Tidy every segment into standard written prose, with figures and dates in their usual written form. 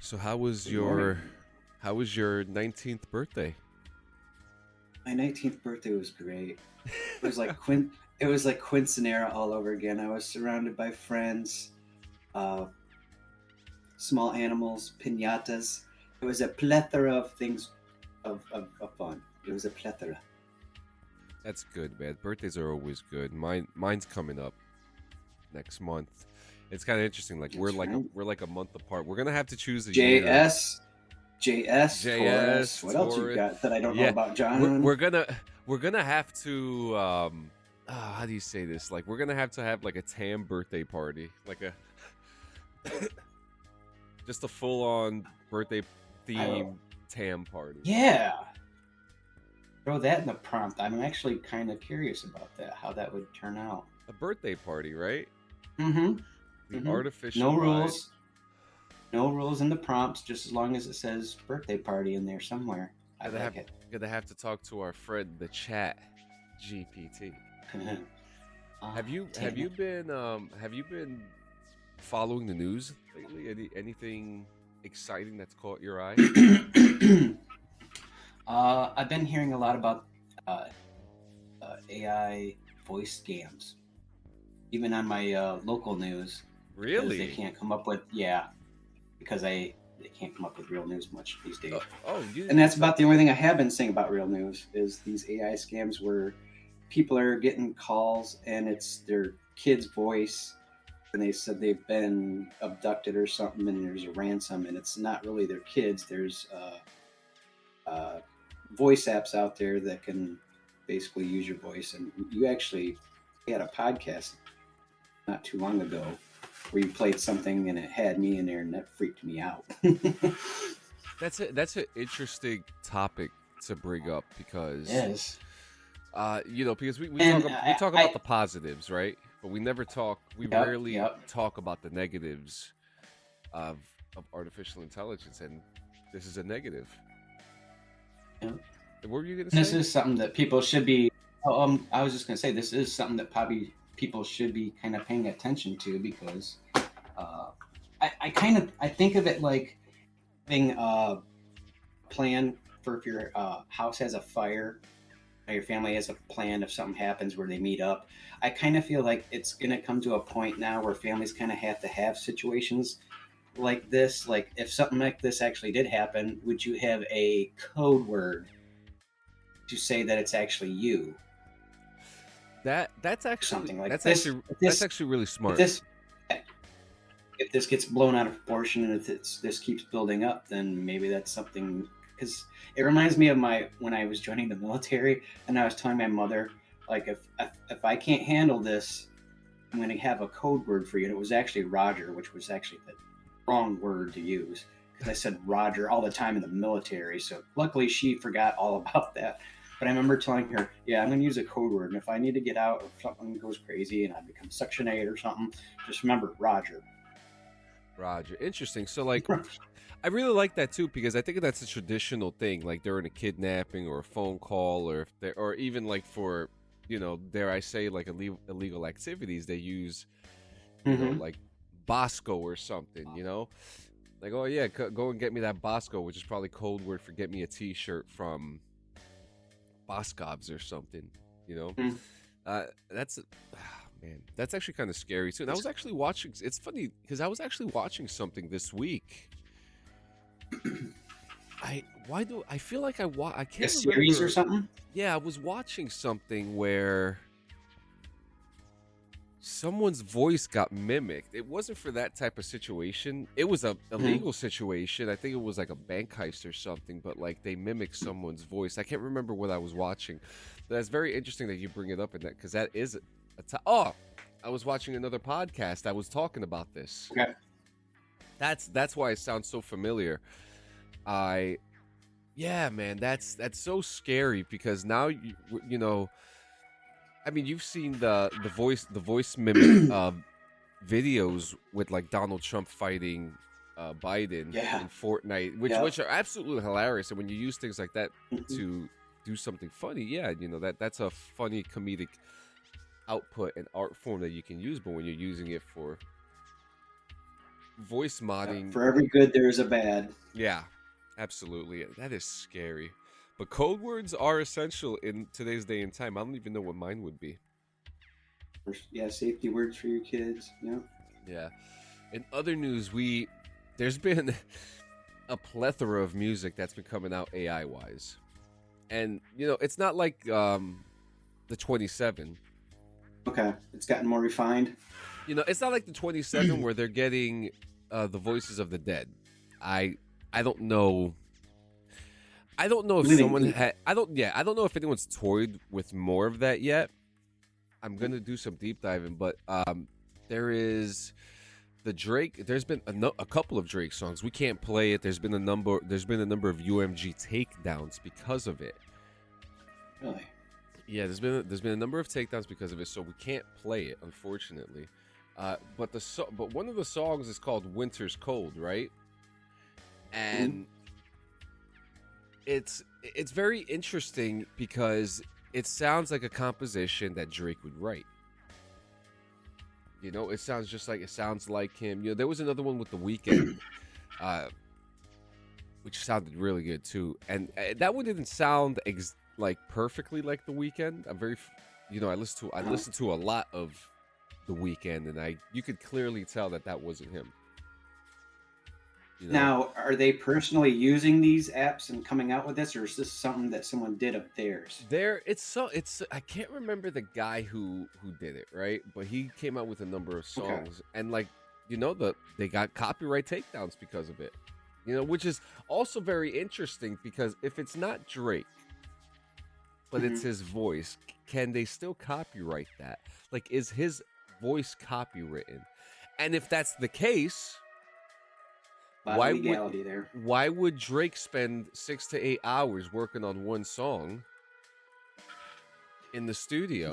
So how was your 19th birthday? My 19th birthday was great. It was like it was like quinceanera all over again. I was surrounded by friends, uh, small animals, piñatas. It was a plethora of things of fun. It was a plethora. That's good, man. Birthdays are always good. Mine's coming up next month. It's kind of interesting. Like we're That's like a, right. we're like a month apart. We're gonna have to choose a year. JS, JS, Taurus. JS, What else you Taurus. got that I don't know Yeah, about, we're John? we're gonna we're gonna have to how do you say this? Like we're gonna have to have like a Tam birthday party, like a just a full on birthday I, theme Tam party. yeah, throw that in the prompt. I'm actually kind of curious about that, how that would turn out. A birthday party, right? Mm-hmm. The Mm-hmm. No artificialized. rules. No rules in the prompts, just as long as it says birthday party in there somewhere. I Gonna have like it. gonna have to talk to our friend the chat GPT. Have Damn you been following the news lately? Anything exciting that's caught your eye? it. I've been hearing a lot about uh, AI voice scams, even on my local news, because they Really? can't come up with because they can't come up with real news much these days. You And didn't that's tell. about the only thing I have been saying about real news is these AI scams where people are getting calls and it's their kid's voice and they said they've been abducted or something and there's a ransom and it's not really their kids. There's uh, voice apps out there that can basically use your voice. And you actually had a podcast not too long ago where you played something and it had me in there and that freaked me out. That's an interesting topic to bring up because Yes. because And we talk about I the positives, right? But we yep, rarely yep. talk about the negatives of artificial intelligence, and this is a negative. Yep. What were you gonna And this say? is something that people should be. I was just going to say this is something that probably people should be kind of paying attention to because uh, I think of it like having a plan for if your house has a fire or your family has a plan if something happens where they meet up. I kind of feel like it's going to come to a point now where families kind of have to have situations like this. Like if something like this actually did happen, would you have a code word to say that it's actually you? That's Or actually something like that's this. actually If that's this, actually really if smart. this, if this gets blown out of proportion and if this keeps building up, then maybe that's something. Because it reminds me of my when I was joining the military, and I was telling my mother, like, if I can't handle this, I'm going to have a code word for you. And it was actually Roger, which was actually the wrong word to use because I said Roger all the time in the military. So luckily she forgot all about that. But I remember telling her, yeah, I'm going to use a code word. And if I need to get out or if something goes crazy and I become Section 8 or something, just remember Roger. Roger, interesting. So like, I really like that too because I think that's a traditional thing. Like during a kidnapping or a phone call, or if they or even like for dare I say like illegal activities, they use Mm-hmm. like Bosco or something. Like, oh yeah, go and get me that Bosco, which is probably code word for get me a T-shirt from Boscov's or something. You know, Mm-hmm. that's man, that's actually kind of scary too. And I was actually watching. It's funny because I was actually watching something this week. I feel like I A can't series or remember. something? Yeah, I was watching something where someone's voice got mimicked. It wasn't for that type of situation. It was a Mm-hmm. illegal situation. I think it was like a bank heist or something, but like they mimicked someone's voice. I can't remember what I was watching. But that's very interesting that you bring it up in that because that is oh, I was watching another podcast. I was talking about this. Okay. That's why it sounds so familiar. I Yeah, man, that's so scary because now you know. I mean, you've seen the voice mimic videos with like Donald Trump fighting Biden Yeah. in Fortnite, which Yep. which are absolutely hilarious. And when you use things like that Mm-hmm. to do something funny, yeah, that's a funny comedic output and art form that you can use. But when you're using it for voice modding. For every good, there is a bad. Yeah, absolutely. That is scary. But code words are essential in today's day and time. I don't even know what mine would be. Yeah, safety words for your kids. Yeah. Yeah. In other news, there's been a plethora of music that's been coming out AI wise. And it's not like the 27. Okay, it's gotten more refined. It's not like the 27 where they're getting the voices of the dead. I don't know. I don't know if someone had. I don't. Yeah, I don't know if anyone's toyed with more of that yet. I'm gonna do some deep diving, but there is the Drake. There's been a couple of Drake songs. We can't play it. There's been a number of UMG takedowns because of it. Really? Yeah, there's been a number of takedowns because of it, so we can't play it, unfortunately. But one of the songs is called "Winter's Cold," right? And it's very interesting because it sounds like a composition that Drake would write. It sounds like him. There was another one with The Weeknd, which sounded really good too, and that one didn't sound like perfectly like The Weeknd. I'm very, I listened to a lot of The Weeknd, and you could clearly tell that wasn't him. Now, are they personally using these apps and coming out with this, or is this something that someone did of theirs? I can't remember the guy who did it, right? But he came out with a number of songs, and they got copyright takedowns because of it. Which is also very interesting because if it's not Drake, but it's his voice, can they still copyright that? Like, is his voice copywritten? And if that's the case, why would Drake spend 6 to 8 hours working on one song in the studio?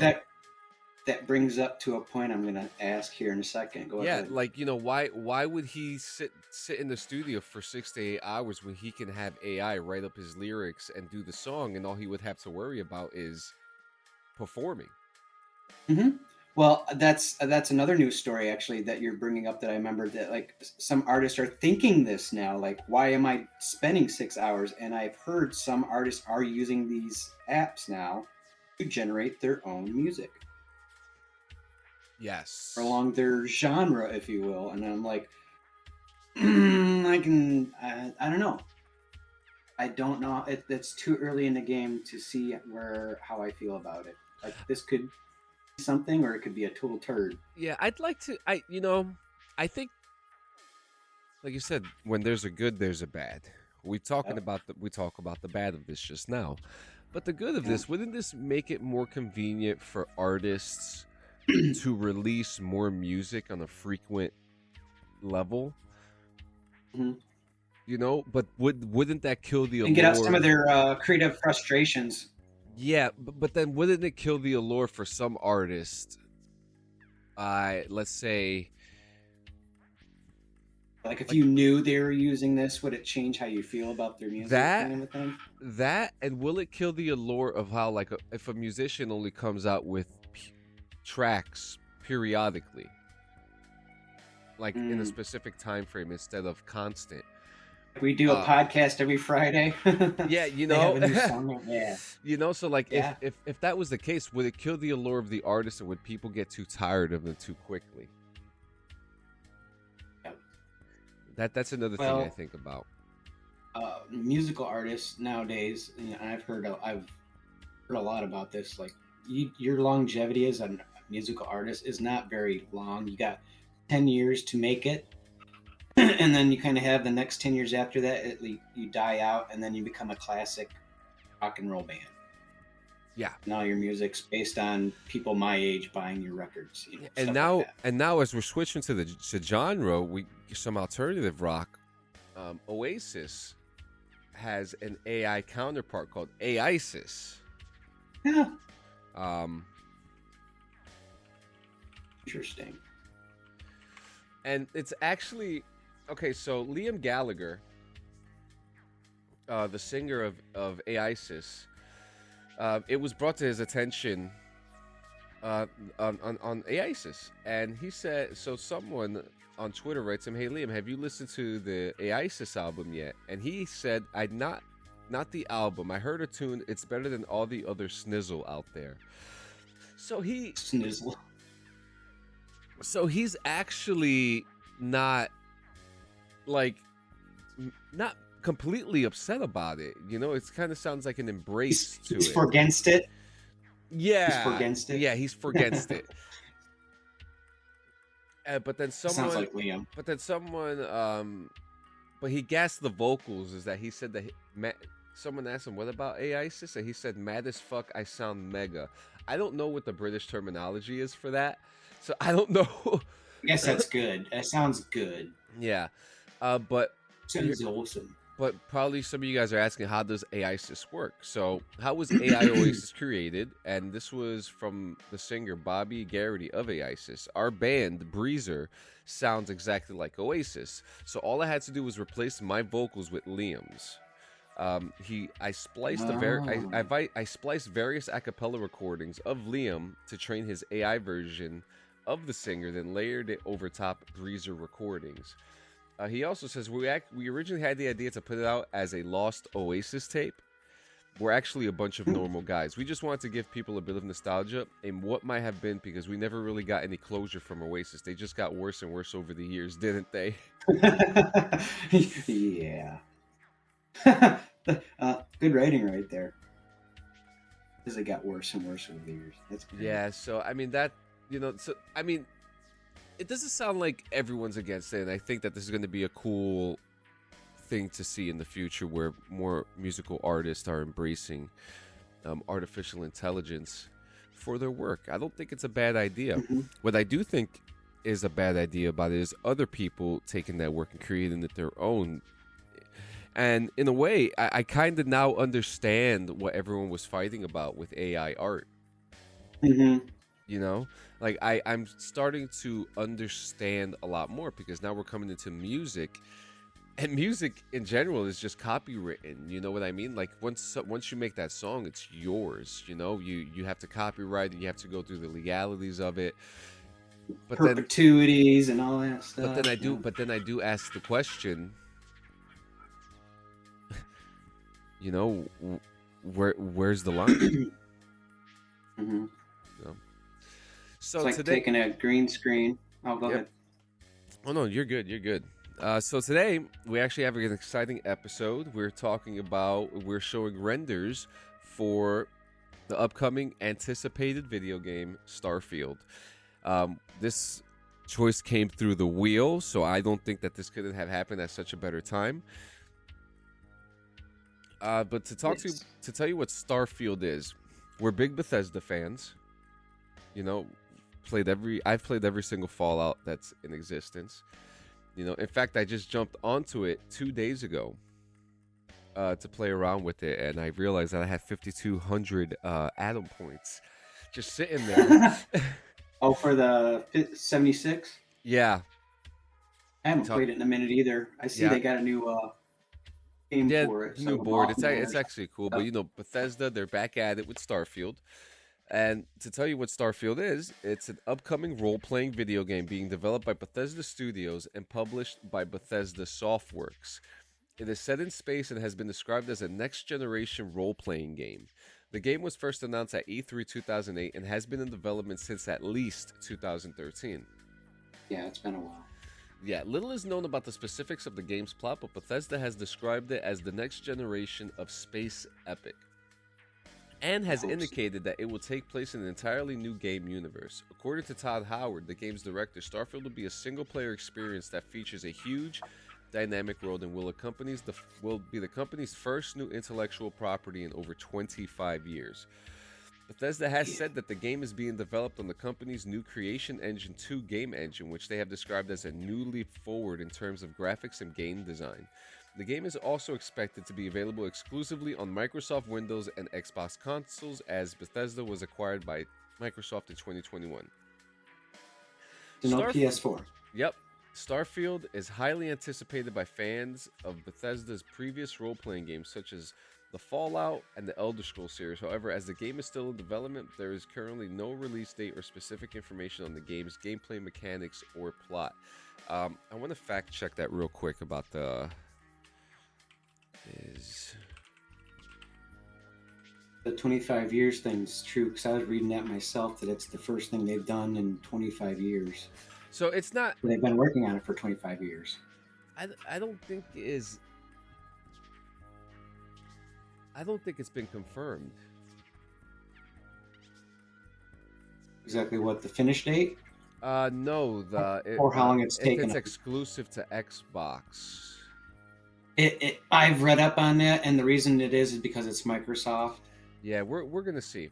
That brings up to a point I'm going to ask here in a second. Go ahead. Like, why would he sit in the studio for 6 to 8 hours when he can have AI write up his lyrics and do the song, and all he would have to worry about is performing? Mm-hmm. Well, that's another news story actually that you're bringing up that I remember, that like some artists are thinking this now, like, why am I spending 6 hours? And I've heard some artists are using these apps now to generate their own music. Yes. Along their genre, if you will. And I'm like, I don't know. I don't know. It's too early in the game to see how I feel about it. Like, this could be something, or it could be a total turd. Yeah, I'd like to. I think, like you said, when there's a good, there's a bad. We talk about the bad of this just now, but the good of this, wouldn't this make it more convenient for artists to release more music on a frequent level? Mm-hmm. But wouldn't that kill the allure? And get out some of their creative frustrations. Yeah, but then wouldn't it kill the allure for some artists? Let's say, like, if you knew they were using this, would it change how you feel about their music? That, and will it kill the allure of how, like, if a musician only comes out with tracks periodically, like in a specific time frame instead of constant? We do a podcast every Friday. Yeah, have a new song. Yeah. So like, if that was the case, would it kill the allure of the artist, and would people get too tired of them too quickly? Yeah. That's another thing I think about. Musical artists nowadays, and I've heard a lot about this. Like, your longevity as a musical artist is not very long. You got 10 years to make it. And then you kind of have the next 10 years after that, you die out, and then you become a classic rock and roll band. Yeah. Now your music's based on people my age buying your records. And now as we're switching to the genre, some alternative rock. Oasis has an AI counterpart called AISIS. Yeah. Interesting. And it's actually okay. So Liam Gallagher, the singer of AISIS, it was brought to his attention uh, on AISIS, and he said so. Someone on Twitter writes him, "Hey Liam, have you listened to the AISIS album yet?" And he said, "I not the album. I heard a tune. It's better than all the other snizzle out there." So Snizzle. he's actually not like not completely upset about it. You know, it kind of sounds like an embrace to He's it. for against it. Yeah, He's for against it. yeah, he's for against it. But then Sounds like Liam. but then someone, but he gassed the vocals. Is that he said that someone asked him, "What about AISIS?" And he said, "Mad as fuck, I sound mega." I don't know what the British terminology is for that, so I don't know. I guess that's good. That sounds good. Yeah, but Sounds awesome. but probably some of you guys are asking, how does AISIS work? So how was AI Oasis created? And this was from the singer Bobby Garrity of AISIS. Our band Breezer sounds exactly like Oasis, so all I had to do was replace my vocals with Liam's. I spliced I spliced various a cappella recordings of Liam to train his AI version of the singer, then layered it over top Breezer recordings. He also says we originally had the idea to put it out as a lost Oasis tape. We're actually a bunch of normal guys. We just wanted to give people a bit of nostalgia in what might have been, because we never really got any closure from Oasis. They just got worse and worse over the years, didn't they? Yeah. Good writing right there. Because it got worse and worse over the years. That's great. Yeah. So I mean that it doesn't sound like everyone's against it, and I think that this is going to be a cool thing to see in the future, where more musical artists are embracing artificial intelligence for their work. I don't think it's a bad idea. Mm-hmm. What I do think is a bad idea about it is other people taking that work and creating it their own. And in a way, I kind of now understand what everyone was fighting about with AI art. Mm-hmm. You know, like I'm starting to understand a lot more, because now we're coming into music, and music in general is just copywritten. You know what I mean? Like once you make that song, it's yours. You know, you have to copyright it, you have to go through the legalities of it. But perpetuities and all that stuff. But then I do ask the question, you know, where's the line? Mm-hmm. You know? So it's like today, taking a green screen. Oh, go ahead. Oh no, you're good. You're good. So today we actually have an exciting episode. We're showing renders for the upcoming anticipated video game Starfield. This choice came through the wheel, so I don't think that this couldn't have happened at such a better time. But to tell you what Starfield is, we're big Bethesda fans. You know, I've played every single Fallout that's in existence. You know, in fact, I just jumped onto it 2 days ago to play around with it, and I realized that I had 5,200 atom points just sitting there. Oh, for the 76? Yeah. I haven't played it in a minute either. I see they got a new game for it. New board. It's actually cool, but you know, Bethesda, they're back at it with Starfield. And to tell you what Starfield is, it's an upcoming role-playing video game being developed by Bethesda Studios and published by Bethesda Softworks. It is set in space and has been described as a next-generation role-playing game. The game was first announced at E3 2008 and has been in development since at least 2013. Yeah, it's been a while. Yeah, little is known about the specifics of the game's plot, but Bethesda has described it as the next generation of space epic, and has indicated that it will take place in an entirely new game universe. According to Todd Howard, the game's director, Starfield will be a single-player experience that features a huge, dynamic world and will be the company's first new intellectual property in over 25 years. Bethesda has said that the game is being developed on the company's new Creation Engine 2 game engine, which they have described as a new leap forward in terms of graphics and game design. The game is also expected to be available exclusively on Microsoft Windows and Xbox consoles, as Bethesda was acquired by Microsoft in 2021. No PS4. Yep. Starfield is highly anticipated by fans of Bethesda's previous role-playing games, such as the Fallout and the Elder Scrolls series. However, as the game is still in development, there is currently no release date or specific information on the game's gameplay mechanics or plot. I want to fact check that real quick about the is The 25 years thing's true because I was reading that myself. That it's the first thing they've done in 25 years. so it's not. They've been working on it for 25 years. I don't think is. I don't think it's been confirmed. Exactly what the finish date? No, Or how long it's if taken. it's exclusive to Xbox. I've read up on that, and the reason it is because it's Microsoft. Yeah, we're gonna see.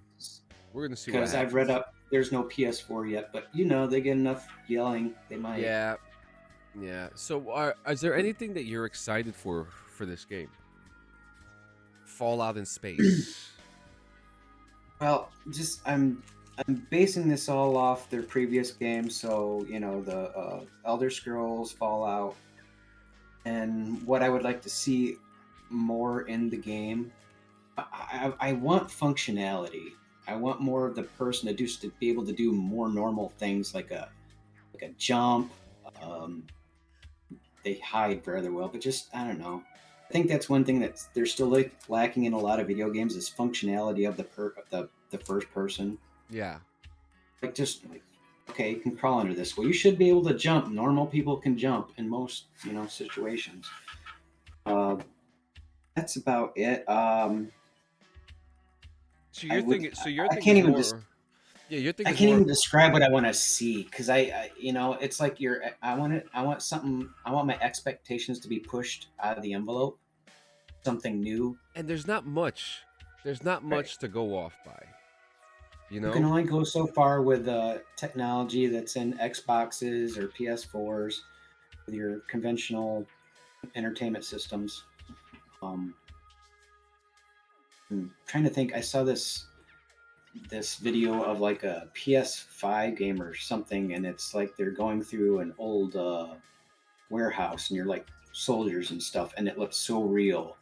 We're gonna see. Because I've read up, there's no PS4 yet, but they get enough yelling, they might. Yeah, yeah. So, is there anything that you're excited for this game? Fallout in space. Well, just I'm basing this all off their previous games, so the Elder Scrolls, Fallout, and what I would like to see more in the game. I want functionality. I want more of the person to be able to do more normal things like a jump. They hide rather well, but just I don't know. I think that's one thing that they're still lacking in a lot of video games is functionality of the first person. Yeah. Okay, you can crawl under this. Well, you should be able to jump. Normal people can jump in most situations. That's about it. So you're thinking. So you're I thinking can't even more. Yeah, you're thinking. I can't more, even describe what I want to see because it's like I want something. I want my expectations to be pushed out of the envelope. Something new. And there's not much. There's not much to go off by. You can only go so far with technology that's in Xboxes or PS4s with your conventional entertainment systems. I'm trying to think. I saw this video of like a PS5 game or something, and it's like they're going through an old warehouse, and you're like soldiers and stuff, and it looks so real.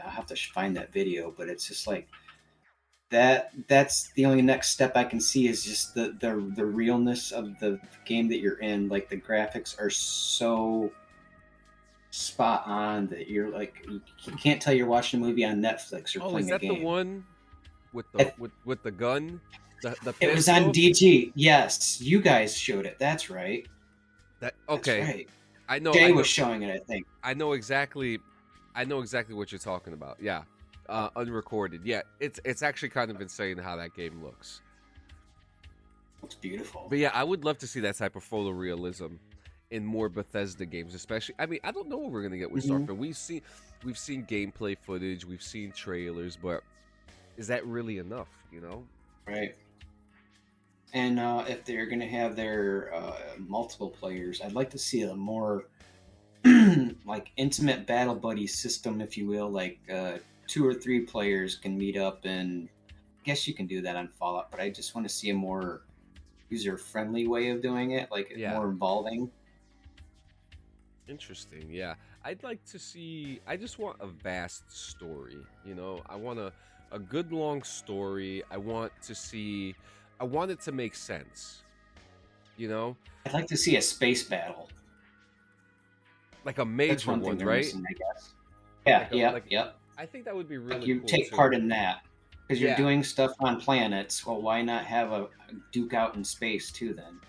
I'll have to find that video, but it's just like that's the only next step I can see is just the realness of the game that you're in. Like the graphics are so spot on that you're like you can't tell you're watching a movie on Netflix or playing a game. Is that the one with the with the gun? The it was on DG. Yes, you guys showed it. That's right. Okay. That's right. I know. Jay was showing it. I think. I know exactly what you're talking about. Yeah. Unrecorded. Yeah, it's actually kind of insane how that game looks. It's beautiful. But yeah, I would love to see that type of photorealism in more Bethesda games, especially. I mean, I don't know what we're gonna get with Starfield. We've seen gameplay footage, we've seen trailers, but is that really enough? Right. And if they're gonna have their multiple players, I'd like to see a more like intimate battle buddy system, if you will, like 2 or 3 players can meet up, and I guess you can do that on Fallout, but I just want to see a more user-friendly way of doing it, like more involving. Interesting, yeah. I'd like to see, I just want a vast story, I want a good long story. I want it to make sense, I'd like to see a space battle. Like a major one, right? Missing, I guess. Yeah, yep. I think that would be really you cool take too. part in that because you're doing stuff on planets. Well, why not have a duke out in space too? Then,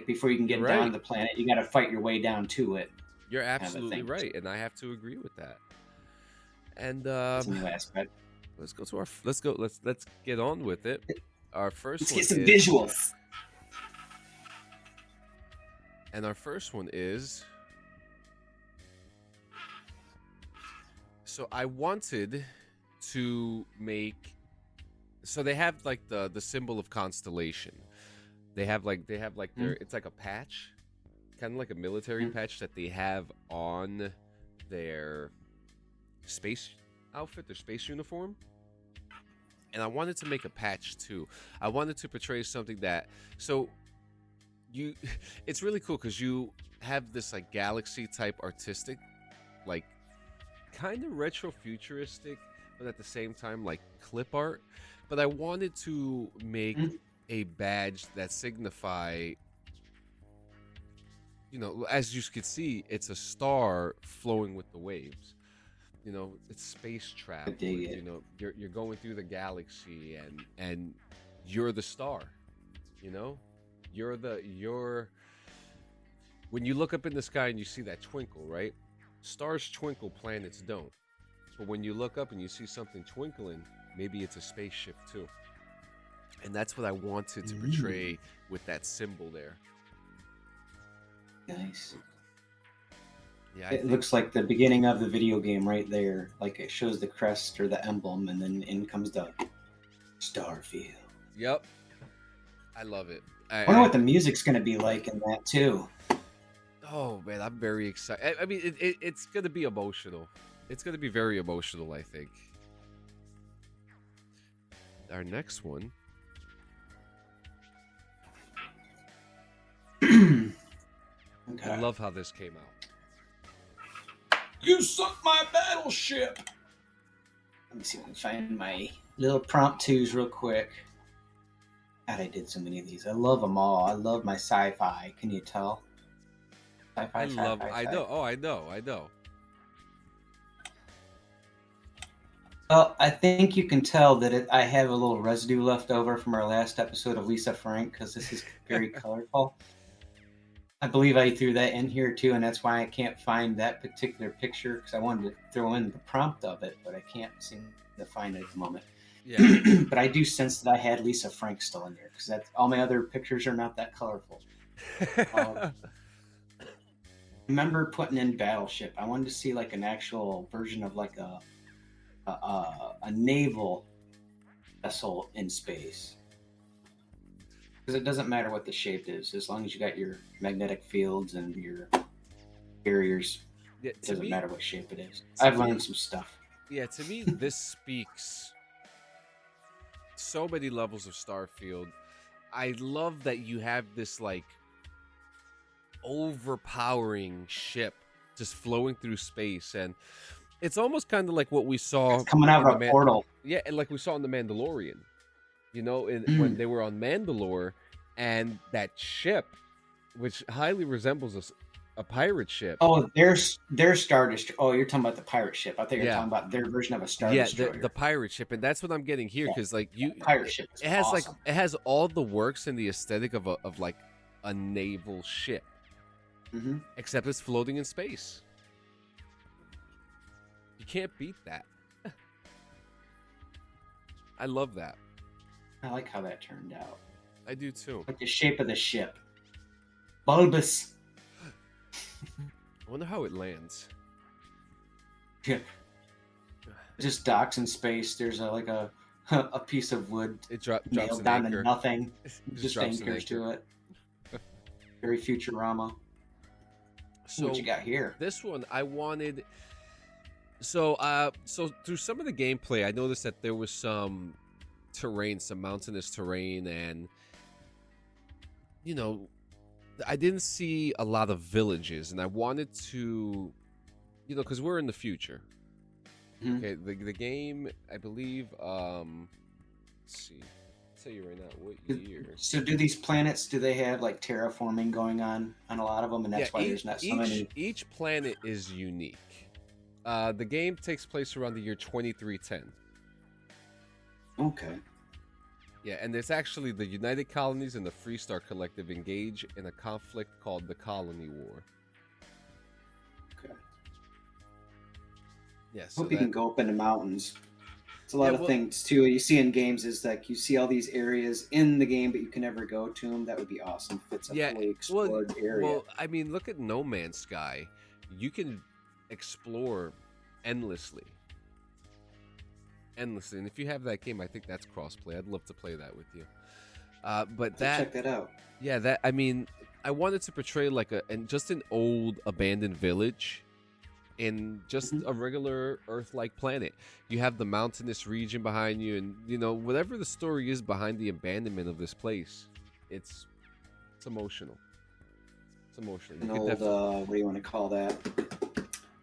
before you can get down to the planet, you got to fight your way down to it. You're absolutely right, and I have to agree with that. And that's a new aspect. Let's get on with it. Our first let's one get some visuals. And our first one is. So I wanted to make. So they have like the symbol of constellation. They have like their. It's like a patch, kind of like a military patch that they have on their space outfit, their space uniform. And I wanted to make a patch too. I wanted to portray something that it's really cool because you have this like galaxy type artistic like kind of retro futuristic, but at the same time like clip art. But I wanted to make Mhm. a badge that signify, as you could see, it's a star flowing with the waves. It's space I travel. dig it. You're going through the galaxy, and you're the star. You know, you're when you look up in the sky and you see that twinkle, right? Stars twinkle, planets don't. But when you look up and you see something twinkling, maybe it's a spaceship too. And that's what I wanted to portray with that symbol there. Nice. Yeah, It looks like the beginning of the video game right there. Like it shows the crest or the emblem, and then in comes the Starfield. Yep. I love it. I wonder what the music's going to be like in that too. Oh man, I'm very excited. I mean, it's gonna be emotional. It's gonna be very emotional, I think. Our next one. Okay. I love how this came out. You sunk my battleship. Let me see if I can find my little promptus real quick. God, I did so many of these. I love them all. I love my sci-fi. Can you tell? Sci-fi, I love. sci-fi, I know. Oh, I know. I know. Well, I think you can tell that I have a little residue left over from our last episode of Lisa Frank because this is very colorful. I believe I threw that in here too, and that's why I can't find that particular picture because I wanted to throw in the prompt of it, but I can't seem to find it at the moment. Yeah. But I do sense that I had Lisa Frank still in there because all my other pictures are not that colorful. Remember putting in Battleship. I wanted to see like an actual version of like a naval vessel in space. Because it doesn't matter what the shape is, as long as you got your magnetic fields and your barriers. Yeah, It doesn't matter what shape it is. to I've me- learned some stuff. Yeah, to me, this speaks so many levels of Starfield. I love that you have this like overpowering ship just flowing through space, and it's almost kind of like what we saw It's coming out in of a portal. Yeah, and like we saw in the Mandalorian. When they were on Mandalore, and that ship, which highly resembles a pirate ship. Oh, their Star Destroyer. Oh, you're talking about the pirate ship. I think you're Yeah. talking about their version of a Star Yeah, Destroyer. the pirate ship, and that's what I'm getting here because like pirate ship is it has awesome. it has all the works and the aesthetic of like a naval ship, except it's floating in space. You can't beat that. I love that. I like how that turned out. I do too. Like the shape of the ship. Bulbous. I wonder how it lands. Yeah. Just docks in space. There's a piece of wood It drops nailed an down anchor. to nothing. It Just drops an anchors to anchor. it. Very Futurama. So What you got here? this one I wanted. So through some of the gameplay, I noticed that there was some terrain, some mountainous terrain, and I didn't see a lot of villages, and I wanted to, because we're in the future. Mhm. Okay, the game, I believe. Let's see. I'll tell you right now what year. So do these planets, do they have like terraforming going on a lot of them, and that's why there's not so many? Each planet is unique. The game takes place around the year 2310. Okay. Yeah, and it's actually the United Colonies and the Freestar Collective engage in a conflict called the Colony War. Okay. Yeah, so Hope you can go up in the mountains. It's a lot of things too. You see in games is like you see all these areas in the game, but you can never go to them. That would be awesome if it's a fully explored area. Well, I mean, look at No Man's Sky. You can explore endlessly. And if you have that game, I think that's crossplay. I'd love to play that with you. But check that out. Yeah, I wanted to portray like just an old abandoned village in just a regular Earth-like planet. You have the mountainous region behind you, and whatever the story is behind the abandonment of this place, it's emotional. It's emotional. An old what do you want to call that?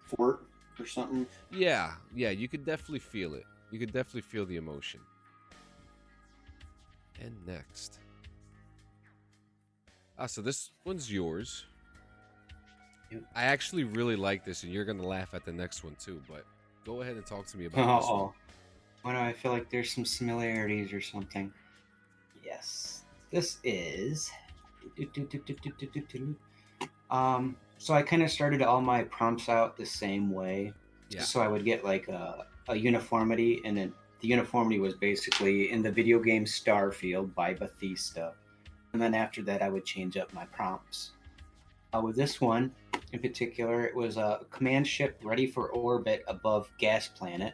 Fort or something. Yeah, you could definitely feel it. You could definitely feel the emotion. And next. So this one's yours. Yep. I actually really like this, and you're gonna laugh at the next one too. But go ahead and talk to me about this one. Oh, why do I feel like there's some similarities or something? Yes, this is. So I kind of started all my prompts out the same way, Yeah. so I would get like a uniformity, and then the uniformity was basically in the video game Starfield by Bethesda, and then after that I would change up my prompts. With this one in particular, it was a command ship ready for orbit above gas planet.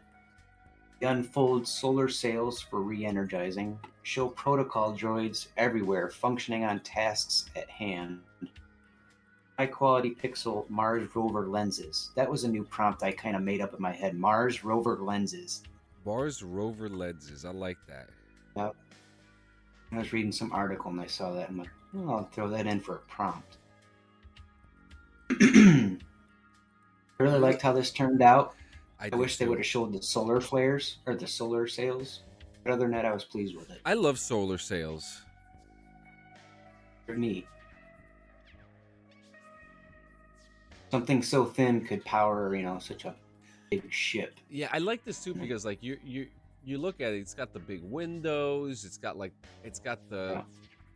Unfold solar sails for re-energizing. Show protocol droids everywhere functioning on tasks at hand. High quality pixel Mars rover lenses. That was a new prompt I kind of made up in my head. Mars rover lenses. Mars rover lenses. I like that. Yep. I was reading some article and I saw that. I'm like, oh, I'll throw that in for a prompt. I really liked how this turned out. I wish they would have showed the solar flares or the solar sails. But other than that, I was pleased with it. I love solar sails. They're neat. Something so thin could power, such a big ship. Yeah, I like this too because like you look at it, it's got the big windows, it's got the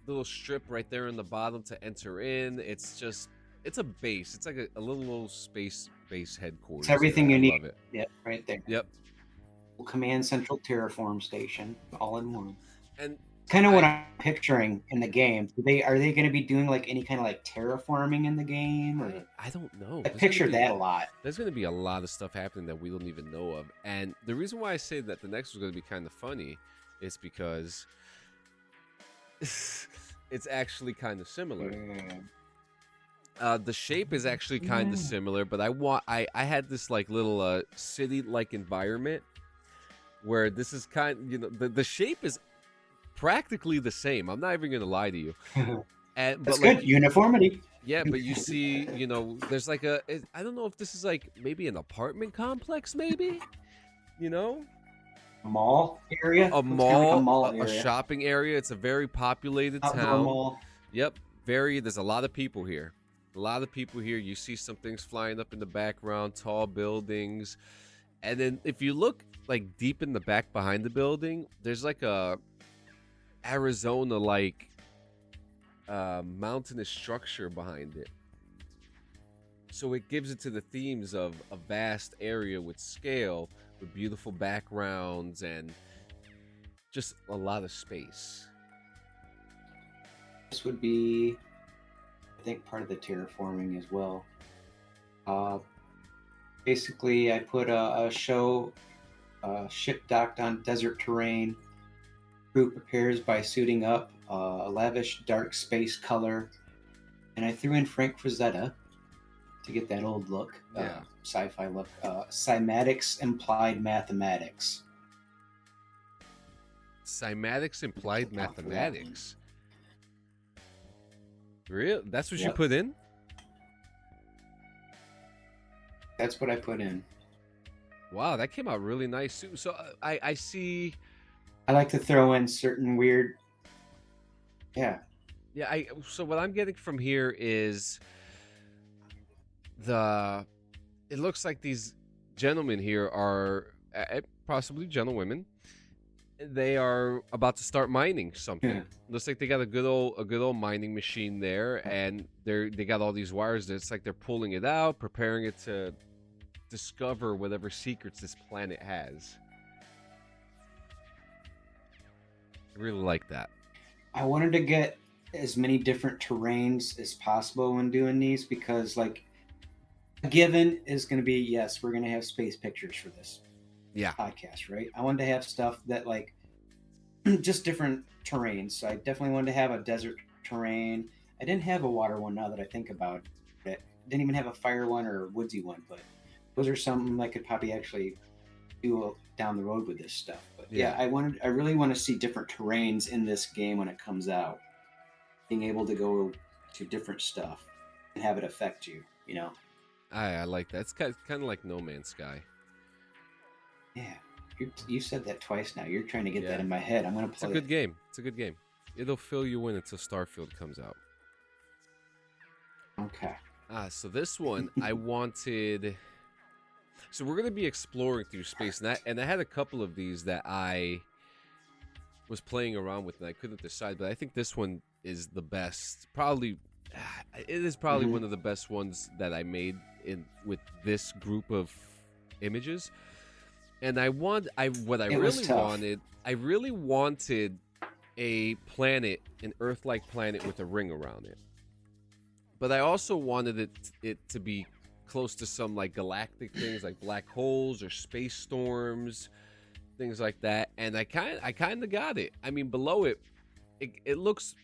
little strip right there in the bottom to enter in. It's a base. It's like a little space base headquarters. It's everything you need. Love it. Yep, right there. Yep. Command Central Terraform Station, all in one. And kind of what I'm picturing in the game. Are they going to be doing like any kind of like terraforming in the game? Or? I don't know. I picture that a lot. There's going to be a lot of stuff happening that we don't even know of. And the reason why I say that the next one's going to be kind of funny is because it's actually kind of similar. The shape is actually kind of similar, but I had this like little city like environment where this is the shape is practically the same. I'm not even gonna lie to you. That's good uniformity. Yeah, but you see, there's like I don't know if this is like maybe an apartment complex, maybe, a mall area, a shopping area. It's a very populated town. Mall. Yep, there's a lot of people here. You see some things flying up in the background, tall buildings. And then if you look like deep in the back behind the building, there's like a Arizona like mountainous structure behind it. So it gives it to the themes of a vast area with scale, with beautiful backgrounds and just a lot of space. This would be, I think, part of the terraforming as well. Basically, I put a ship docked on desert terrain. Crew prepares by suiting up, a lavish dark space color, and I threw in Frank Frazetta to get that old look, sci-fi look. Cymatics implied mathematics. Cymatics implied mathematics. Real? That's what you put in? That's what I put in. Wow, that came out really nice. So I see. I like to throw in certain weird. Yeah. Yeah. So what I'm getting from here is it looks like these gentlemen here are possibly gentlewomen. They are about to start mining something. Yeah. Looks like they got a good old mining machine there, and they got all these wires. It's like they're pulling it out, preparing it to discover whatever secrets this planet has. I really like that. I wanted to get as many different terrains as possible when doing these because, like, a given is going to be, yes, we're going to have space pictures for this podcast, right? I wanted to have stuff that, like, just different terrains. So I definitely wanted to have a desert terrain. I didn't have a water one now that I think about it. Didn't even have a fire one or a woodsy one, but those are something I could probably actually do down the road with this stuff. But yeah, I really want to see different terrains in this game when it comes out. Being able to go to different stuff and have it affect you, I like that. It's kind of like No Man's Sky. Yeah, you said that twice now. You're trying to get Yeah. that in my head. I'm gonna It's a play good it. game. It's a good game. It'll fill you in until Starfield comes out. Okay. So this one I wanted. So we're gonna be exploring through space, and I had a couple of these that I was playing around with, and I couldn't decide. But I think this one is the best. Probably, it is probably Mhm. one of the best ones that I made in with this group of images. And I It was tough. I really wanted a planet, an Earth-like planet with a ring around it. But I also wanted it to be close to some like galactic things like black holes or space storms, things like that. And I kind of got it. I mean, below it looks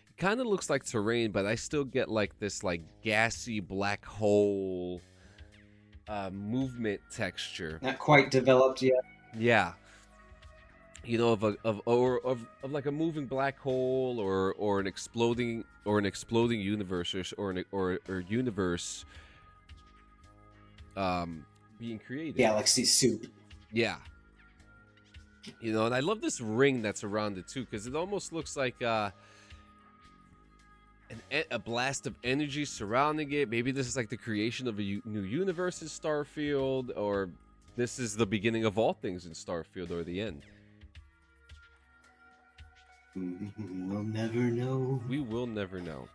it kind of looks like terrain, but I still get like this like gassy black hole movement texture. Not quite developed yet. Yeah, of like a moving black hole or an exploding universe or universe being created. Galaxy soup. Yeah. And I love this ring that's around it too, because it almost looks like a blast of energy surrounding it. Maybe this is like the creation of a new universe in Starfield, or this is the beginning of all things in Starfield, or the end. We'll never know. We will never know.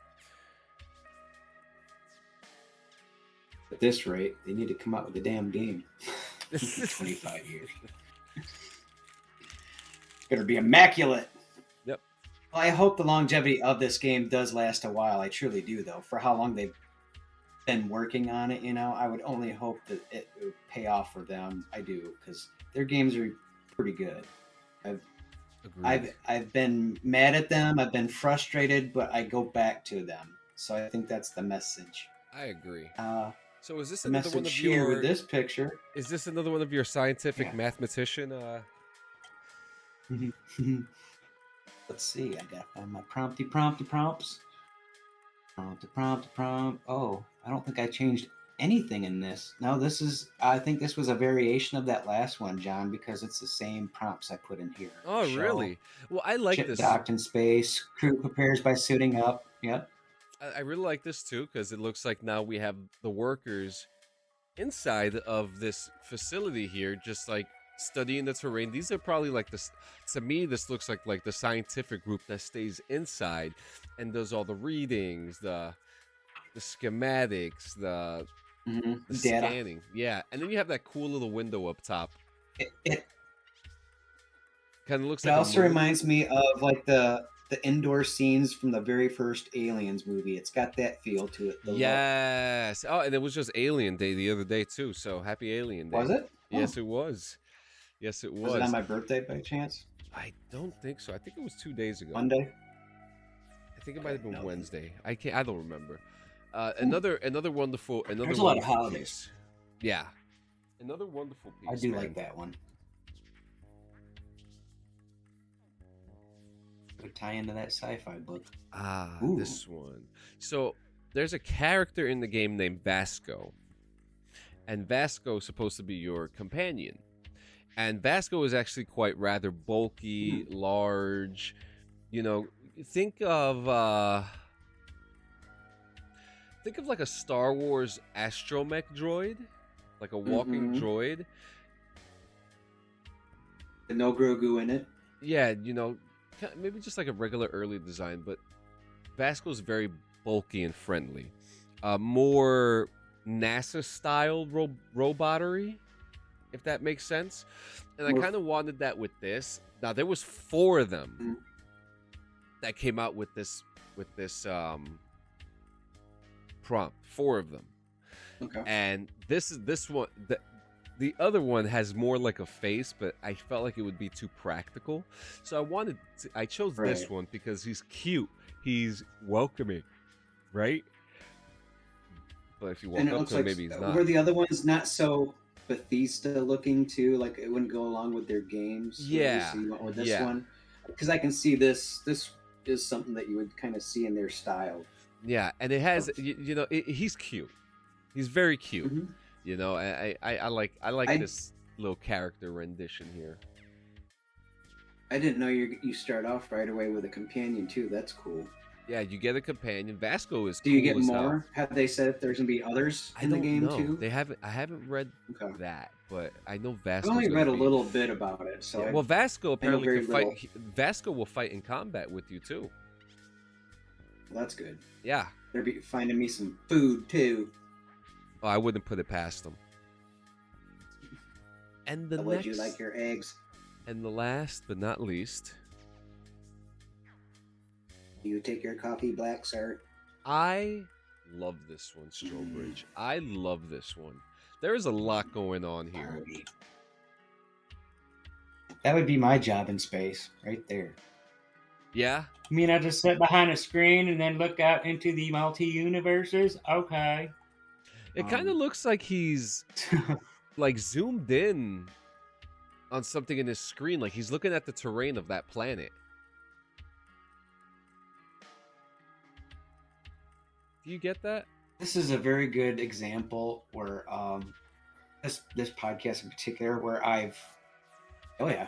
At this rate, they need to come out with a damn game. 25 years. It's gonna be immaculate. Yep. Well, I hope the longevity of this game does last a while. I truly do, though. For how long they've been working on it, I would only hope that it would pay off for them. I do, because their games are pretty good. I've been mad at them. I've been frustrated, but I go back to them. So I think that's the message. I agree. So is this The another one message of here your? with this picture. Is this another one of your scientific Yeah. mathematician? Let's see. I gotta find my prompts. Prompt. Oh, I don't think I changed anything in this. No, I think this was a variation of that last one, John, because it's the same prompts I put in here. Oh, Shell, really? Well, I like ship this. docked in space. Crew prepares by suiting up. Yep. I really like this too, because it looks like now we have the workers inside of this facility here, just like studying the terrain. These are probably like this. To me, this looks like the scientific group that stays inside and does all the readings, the schematics, the Data. scanning. Yeah, and then you have that cool little window up top. It Kind of looks It like also reminds me of like the indoor scenes from the very first Aliens movie. It's got that feel to it. Yes. Oh, and it was just Alien Day the other day too. So happy Alien Day. Was it? Yes, it was. Yes, it was. Was it on my birthday by chance? I don't think so. I think it was 2 days ago. Monday? I think it might have been No. Wednesday. I don't remember. Another wonderful. There's a lot of wonderful holidays. piece. Yeah. Another wonderful piece. I do man. like that one. Would tie into that sci-fi book. Ooh. This one. So there's a character in the game named Vasco, and Vasco is supposed to be your companion. And Vasco is actually quite rather bulky, large. Think of like a Star Wars astromech droid, like a walking droid. No Grogu in it. Yeah, maybe just like a regular early design, but Vasco's very bulky and friendly. More NASA-style robottery, if that makes sense. And I kind of wanted that with this. Now, there was 4 of them that came out with this prompt. 4 of them. Okay. And this one. The other one has more like a face, but I felt like it would be too practical. So I chose this one because he's cute. He's welcoming, right? But if you walk up to him, maybe he's not. Were the other ones not so Bethesda looking too? Like it wouldn't go along with their games? Yeah. So you went with this one? Because I can see this. This is something that you would kind of see in their style. Yeah, and it has, he's cute. He's very cute. Hmm. You know, I like I this little character rendition here. I didn't know you start off right away with a companion too. That's cool. Yeah, you get a companion. Vasco is Do you get cool as hell. more? Have they said if there's gonna be others I in the don't game know. too? They haven't. I haven't read Okay. that, but I know I've Vasco's only gonna read a be. little bit about it, so Yeah. Well, Vasco I know apparently very can fight. little. Vasco will fight in combat with you too. Well, that's good. Yeah. They're finding me some food too. Oh, I wouldn't put it past them. And the Would you next, like your eggs? and the last but not least, You take your coffee black, sir. I love this one, Strobridge. I love this one. There is a lot going on here. Barbie. That would be my job in space, right there. Yeah. You mean I just sit behind a screen and then look out into the multi-universes? Okay. It kind of looks like he's like zoomed in on something in his screen, like he's looking at the terrain of that planet. Do you get that? This is a very good example where this podcast in particular where oh yeah,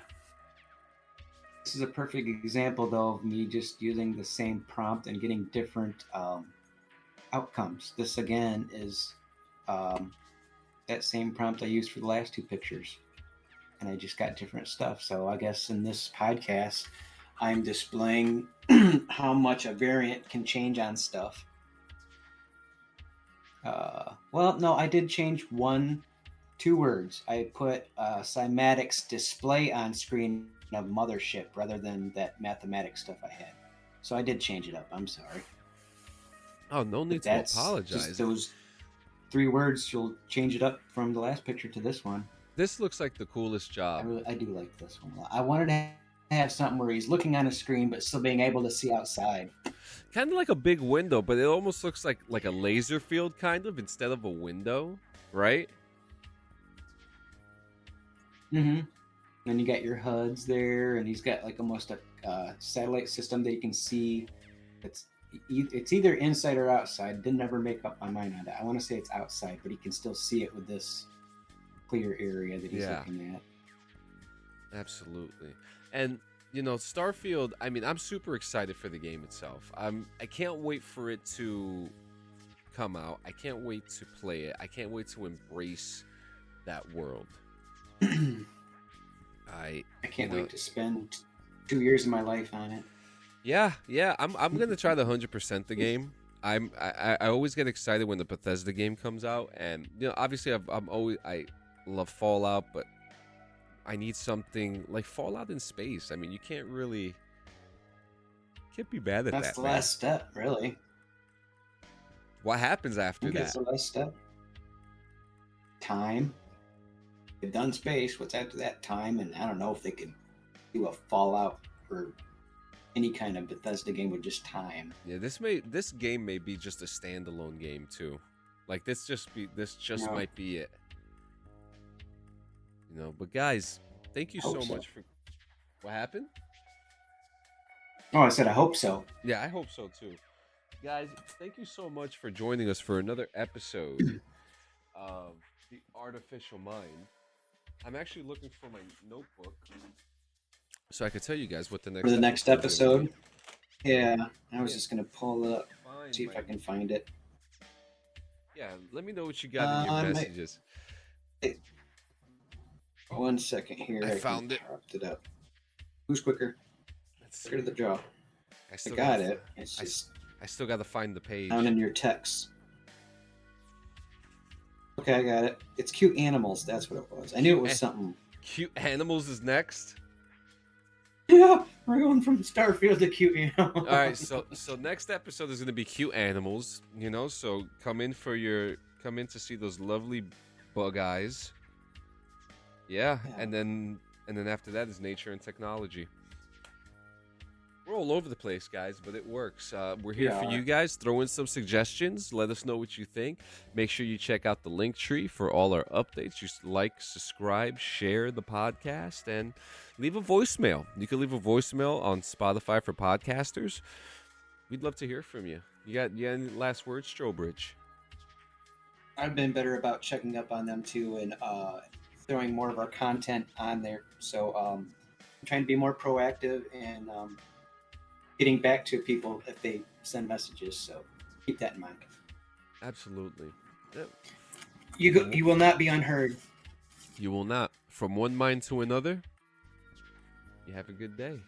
this is a perfect example though of me just using the same prompt and getting different outcomes. This again is that same prompt I used for the last two pictures, and I just got different stuff. So I guess in this podcast I'm displaying how much a variant can change on stuff. Well, no, I did change two words. I put cymatics display on screen of mothership rather than that mathematics stuff I had. So I did change it up. I'm sorry. Oh, no need to apologize. Just those three words. You'll change it up from the last picture to this one. This looks like the coolest job. I do like this one a lot. I wanted to have something where he's looking on a screen but still being able to see outside. Kind of like a big window, but it almost looks like a laser field kind of instead of a window, right? Mm-hmm. And you got your HUDs there, and he's got like almost a satellite system that you can see. It's either inside or outside. Didn't ever make up my mind on that. I want to say it's outside, but he can still see it with this clear area that he's looking at. Absolutely. And you know, Starfield, I mean, I'm super excited for the game itself. I can't wait for it to come out. I can't wait to play it. I can't wait to embrace that world. I can't wait to spend 2 years of my life on it. Yeah. I'm gonna try to 100% the game. I always get excited when the Bethesda game comes out, and you know, obviously I love Fallout, but I need something like Fallout in space. I mean, you can't be mad at that. That's the last step, really. What happens after that? That's the last step. Time. They've done space. What's after that? Time. And I don't know if they could do a Fallout or any kind of Bethesda game with just time. Yeah, this game may be just a standalone game too. Like this might be it. You know, but guys, thank you so much for. What happened? Oh, I said I hope so. Yeah, I hope so too. Guys, thank you so much for joining us for another episode of The Artificial Mind. I'm actually looking for my notebook so I could tell you guys what the next episode. Yeah, I was just gonna pull it up, see if I can find it. Yeah, let me know what you got in your messages. One second here. I found it. Dropped it up. Who's quicker? Quicker to the draw. I got it. It's just I still got to find the page. Down in your text. Okay, I got it. It's cute animals. That's what it was. I knew it was something. Cute animals is next. Yeah, we're going from Starfield to cute animals. All right, so next episode is going to be cute animals. You know, so come in to see those lovely bug eyes. Yeah. And then after that is nature and technology. We're all over the place, guys, but it works. We're here for you guys. Throw in some suggestions. Let us know what you think. Make sure you check out the link tree for all our updates. Just like, subscribe, share the podcast, and leave a voicemail. You can leave a voicemail on Spotify for podcasters. We'd love to hear from you. You got any last words, Strobridge? I've been better about checking up on them too, and throwing more of our content on there. So I'm trying to be more proactive and getting back to people if they send messages. So keep that in mind. Absolutely. Yep. You will not be unheard. You will not. From one mind to another. You have a good day.